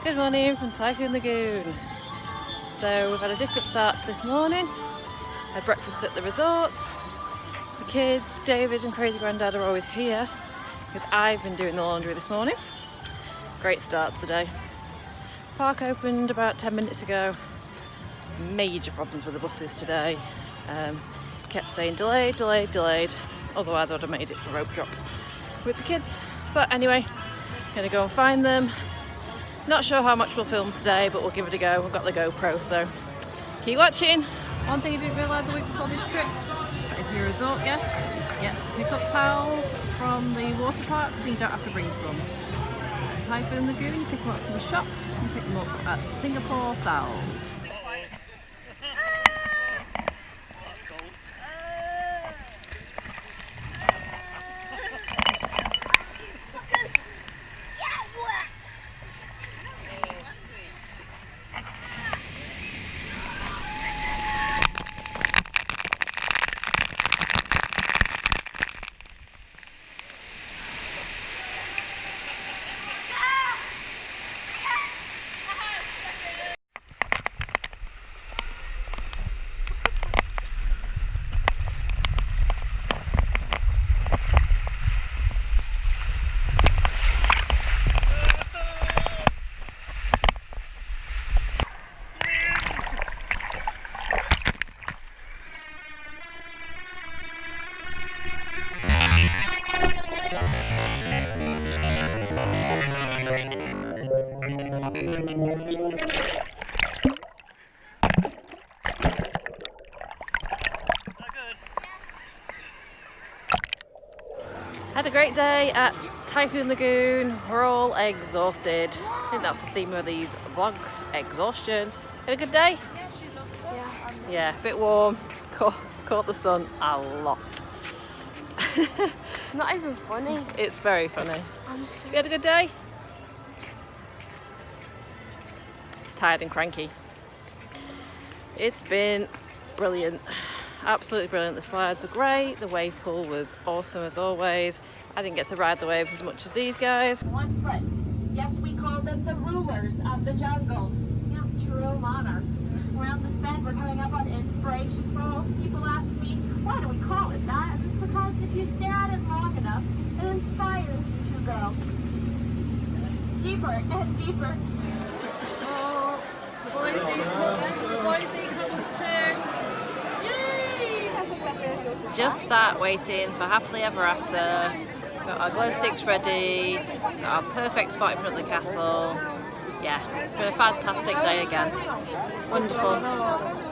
Good morning from Typhoon Lagoon. So we've had a different start to this morning. Had breakfast at the resort. The kids, David and Crazy Grandad, are always here because I've been doing the laundry this morning. Great start to the day. Park opened about 10 minutes ago. Major problems with the buses today. Kept saying delayed, delayed, delayed. Otherwise I would have made it for rope drop with the kids. But anyway, gonna go and find them. Not sure how much we'll film today, but we'll give it a go. We've got the GoPro, so keep watching. One thing I didn't realise a week before this trip, if you're a resort guest, you get to pick up towels from the water park, so you don't have to bring some. At Typhoon Lagoon, you pick them up from the shop, you pick them up at Singapore Sounds. Had a great day at Typhoon Lagoon. We're all exhausted. I think that's the theme of these vlogs, exhaustion. Had a good day? Yeah. Yeah, a bit warm. Caught the sun a lot. It's not even funny. It's very funny. I'm so... You had a good day? He's tired and cranky. It's been brilliant. Absolutely brilliant. The slides were great. The wave pool was awesome as always. I didn't get to ride the waves as much as these guys. 1 foot. Yes, we call them the rulers of the jungle. You know, true monarchs. Around this bend, we're coming up on Inspiration Falls. People ask me, why do we call it that? And it's because if you stare at it long enough, it inspires you to go deeper and deeper. Oh, the boys need cuddles too. Just sat waiting for Happily Ever After. Got our glow sticks ready, got our perfect spot in front of the castle. Yeah, it's been a fantastic day again. Wonderful.